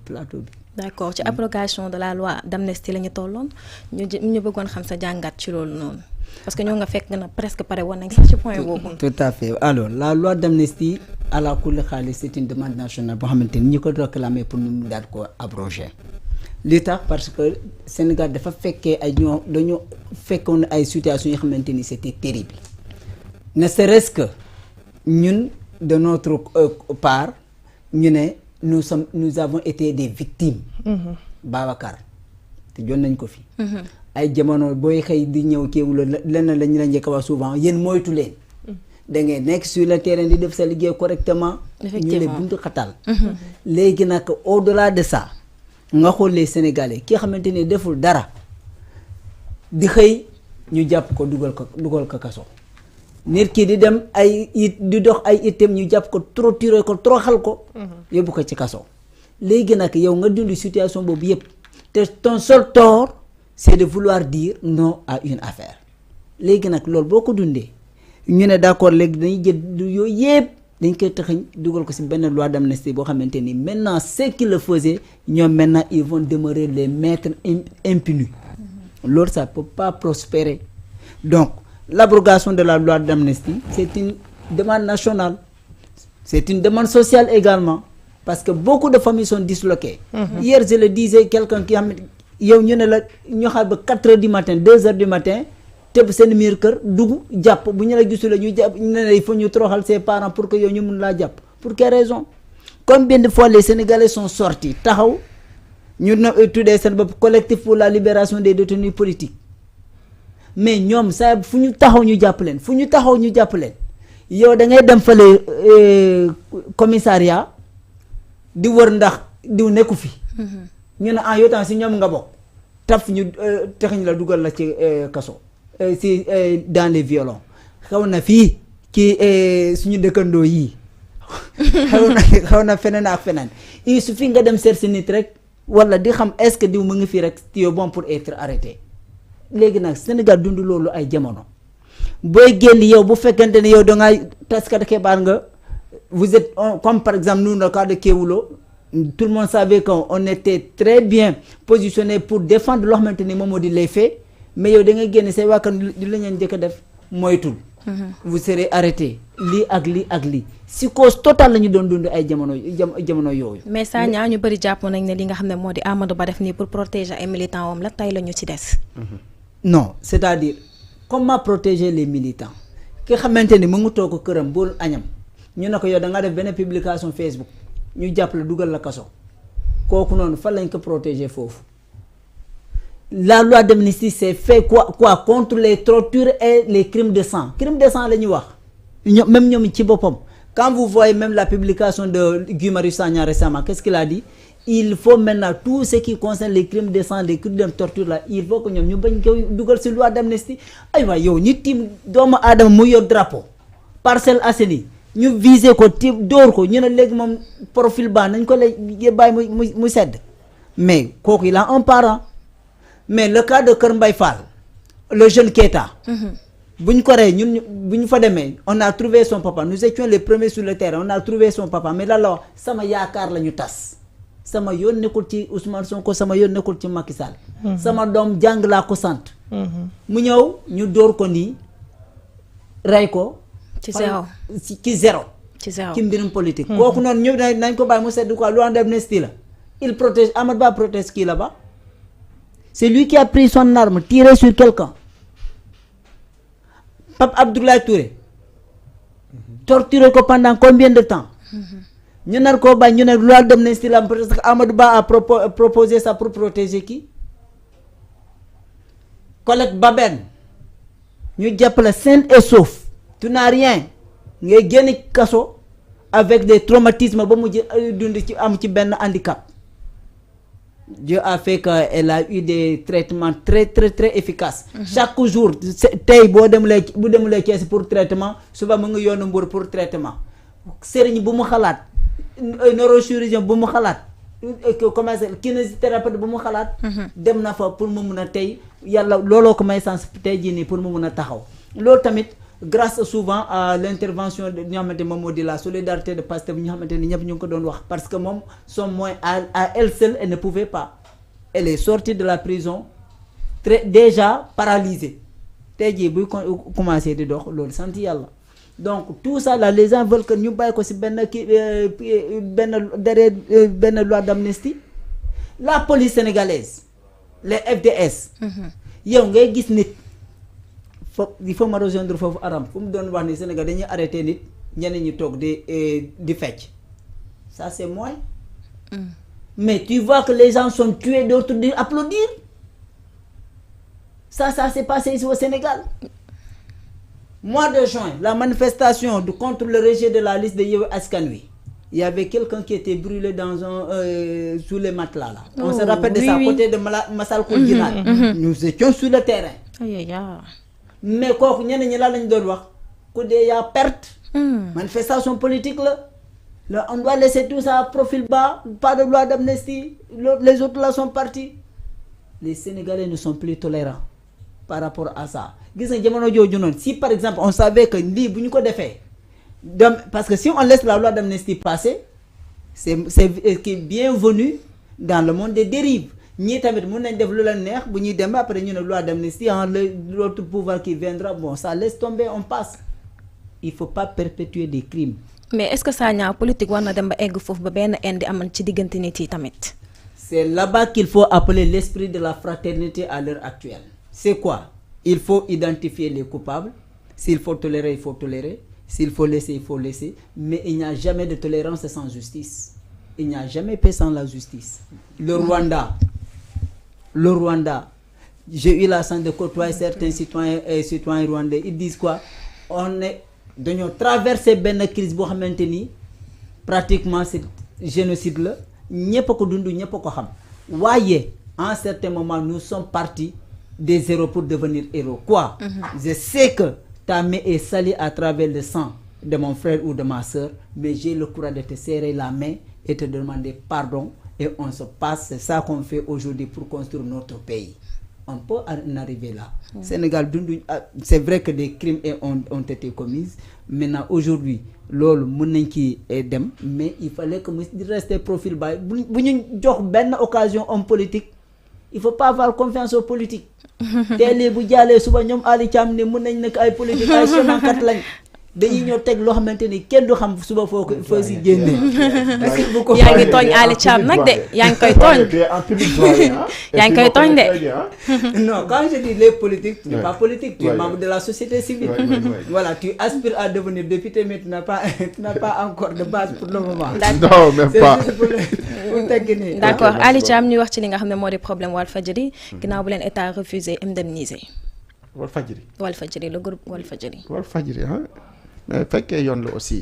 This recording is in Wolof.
plateau bi. d'accord ci abrogation de la loi d'amnistie la ñu tolloon ñu bëggoon xam sa jàngat ci loolu noonu parce que ñoo nga fekk na presque pare woon nañ sax ci point boobu. tout à fait alors la loi d'amnistie à la kulli xaalis c'est une demande nationale boo xamante ni ñi ko réclamer pour ñu daal ko abroger li tax parce que Sénégal dafa fekkee ay dañoo fekkoon ay situations yoo xamante ni c'était terrible ne serait-ce que ñun de notre part ñu ne nous avons été des victimes. Babacar te jot nañ ko fi. ay jamono booy xëy di ñëw kéwulo lenn la ñu la njëkk a wax souvent yéen moytu leen. da ngay nekk sur le terrain di def sa liggéey correctement. ñu ne buntu xatal. léegi nag au-delà de ça nga xool les Sénégalais ki xamante ni deful dara di xëy ñu jàpp ko dugal ko kaso. nit ki di dem di dox ay itam ñu jàpp ko torturer ko toroxal ko. yóbbu ko ci kaso. léegi nag yow nga dund situation boobu yëpp te ton seul tort c'est de vouloir dire non à une affaire léegi nag loolu boo ko dundee ñu ne d'accord léegi dañuy jël yooyu yëpp dañ koy taxañ dugal ko ci benn loi d'amnistie boo xamante ni maintenant ceux qui le faisaient ñoom maintenant ils vont demeurer les maîtres impunis. loolu ça peut pas prospérer donc l'abrogation de la loi d'amnistie c'est une demande nationale c'est une demande sociale également parce que beaucoup de familles sont disloquées. Hier je le disais quelqu'un qui xam yow ñu ne la ñu xaar ba 4 heures du matin 2 heures du matin tëb seen miir kër dugg jàpp bu ñu la gisul ñu jàpp ñu ne la il faut ñu toroxal ses parents pour que yow ñu mun laa jàpp pour quelle raison combien de fois les Sénégalais sont sortis taxaw ñu tuddee seen bopp collectif pour la libération des détenus politiques mais ñoom saa fu ñu taxaw ñu jàpp leen fu ñu taxaw ñu jàpp leen yow da ngay dem fële commissariat di wër ndax diw nekku fi. ñu ne yow tam si ñoom nga bokk taf ñu taxañ la dugal la ci kaso si dans les xaw na fii ci suñu dëkkandoo yii xaw na feneen ak feneen il suffit nga dem seet si nit rek wala di xam est-ce que diw mu ngi fii rek tu es bon pour être arrêté léegi nag Sénégal dund loolu ay jamono booy génn yow bu fekkente ne yow dangay taskat xibaar nga vous êtes comme par exemple nous le cas de Kéwoulo tout le monde savait qu'on était très bien positionné pour défendre loo xamante ni moom moo di les faits mais yow da ngay génn say waa kan di la ñu njëkk a def moytul. vous serez arrêté lii ak lii ak lii psychose totale la ñu doon dund ay jamono yooyu. mais Sagna ñu bëri jàpp nañ ne li nga xam ne moo di Amadou Ba def nii pour protéger ay militants wam la tey la ñu ci des. non c'est-à-dire comment protéger les militants ki xamante ni mu ngi toog këram bool añam ñu ne ko yow da nga def benn publication Facebook. ñu jàpp la dugal la kaso kooku noonu fan lañ ko protéger foofu la loi d'amnistie c'est fait quoi contre les tortures et les crimes de sang la ñuy wax même ñoom ci boppam quand vous voyez même la publication de Guy Marius Sagna récemment qu'est-ce qu'il a dit il faut maintenant tout ce qui concerne les crimes de sang les crimes de torture là il faut que ñoom ñu bañ koy dugal ci loi d'amnistie ay waay yow ñi tiim doomu aadama mu yor drapeau Parcelles Assainies ñu visé ko ti dóor ko ñu ne léegi moom profil bas nañ ko lay bàyyi mu sedd mais kooku il a un parent mais le cas de Kër Mbaye Fall le jeune Keita buñ ko rey ñun bu ñu fa demee on a trouvé son papa nous étions les premiers sur le terrain on a trouvé son papa mais lan la wax sama yaakaar la ñu tas sama yoon nekkul ci Ousmane Sonko sama yoon nekkul ci Macky Sall sama doom jàng laa ko sant mu ñëw ñu dóor ko nii rey ko ci zéro ci mbirum politique kooku noonu ñu nañ ko bàyyi mu sedd quoi loi d'amnistie la il protège Amadou Ba protège qui là-bas c'est lui qui a pris son arme tiré sur quelqu'un Pape Abdoulaye Touré torturé ko pendant combien de temps ñu nar koo bàyyi ñu ne loi d'amnistie la parce que Amadou Ba a proposé ça pour protéger qui Colette Babène ñu jàpp la sain et sauf tu n'as rien ngay génn kaso avec des traumatismes ba mu dund ci am ci benn handicap Dieu a fait qu'elle a eu des traitements très très très efficaces chaque jour tey bu demulee Thiès pour traitement suba mu ngi yoonu Mbour pour traitement sëriñ bu mu xalaat neurochirurgien bu mu xalaat kinésithérapeute bu mu xalaat dem na fa pour mu mun a tey yàlla looloo ko may sens tey jii nii pour mu mun a taxaw loolu tamit grâce souvent à l'intervention de ñi nga xamante moom moo di la solidarité de Pastef ñi nga xamante ni ñëpp ñu ngi ko doon wax parce que moom son moyen à elle seule elle ne pouvait pas elle est sortie de la prison très déjà paralysée tey jii buy commencé di dox loolu sant yàlla donc tout ça là les gens veulent que ñu bàyyi ko ci benn benn derrière benn loi d'amnistie la police sénégalaise les FDS yow ngay gis nit il faut ma rejoindre foofu Aram fu mu doon wax ni Sénégal dañuy arrêté nit ñeneen ñi toog di fecc ça c'est moins mais tu vois que les gens sont tués d'autres di applaudir ça s'est passé ici au Sénégal mois de juin la manifestation contre le rejet de la liste de Yewwi Askan Wi il y avait quelqu'un qui était brûlé dans un sous les matelas là. On se rappelle de ça à côté de Massalikul Jinaan. Nous étions sur le terrain. Mais kooku ñeneen ñi la lañ doon wax ku dee yaa perte. Manifestation politique la on doit laisser tout ça à profil bas, pas de loi d'amnistie, les autres là sont partis. Les Sénégalais ne sont plus tolérants par rapport à ça. Gis nga jamono jooju noonu si par exemple on savait que lii bu ñu ko defee parce que si on laisse la loi d'amnistie passer c'est qui est bienvenu dans le monde des dérives ñii tamit mun nañ def lu la neex bu ñuy dem après ñu ne loi d'amnistie l'autre pouvoir qui viendra bon ça laisse tomber on passe il faut pas perpétuer des crimes. mais est-ce que ça ñaaw politique war na dem ba egg foofu ba benn indi amal ci diggante nit yi tamit. c'est là-bas qu'il faut appeler l'esprit de la fraternité à l'heure actuelle. C'est quoi? Il faut identifier les coupables. S'il faut tolérer, il faut tolérer. S'il faut laisser, il faut laisser. Mais il n'y a jamais de tolérance sans justice. Il n'y a jamais paix sans la justice. Le Rwanda, j'ai eu la chance de côtoyer certains citoyens rwandais. Ils disent quoi? Dañoo traversé benn crise boo xamante ni pratiquement c'est génocide la ñëpp a ko dund ñëpp a ko xam waaye en certain moment nous sommes partis des héros pour devenir héros quoi. Je sais que ta main est salie à travers le sang de mon frère ou de ma sœur mais j'ai le courage de te serrer la main et te demander pardon et on se passe. C'est ça qu'on fait aujourd'hui pour construire notre pays. On peut en arriver là. Sénégal dundu c'est vrai que des crimes ont été commis maintenant aujourd'hui loolu mën nañ ci dem mais il fallait que mu rester profil bas bu ñu jox benn occasion homme politique il faut pas avoir confiance aux politiques teel bu jaalee suba ñoom Ali Thiam ne mën nañ nekk ay politique ay chemankat lañ dañuy ñëw teg loo xamante ni kenn du xam suba foo si génne. yaa ngi tooñ Ali Thiam nag de yaa ngi koy tooñ. yaa ngi koy tooñ de. non quand je dis les politiques tu n'es pas politique tu es membre de la société civile. Voilà tu aspires à devenir député mais tu n'as pas encore de base pour le moment. non même pas. d'accord Ali Thiam ñu wax ci li nga xam ne moo di problème Walfadjri ginnaaw bu leen état refusé indemniser. Walfadjri le groupe Walfadjri. mais fekkee yoon la aussi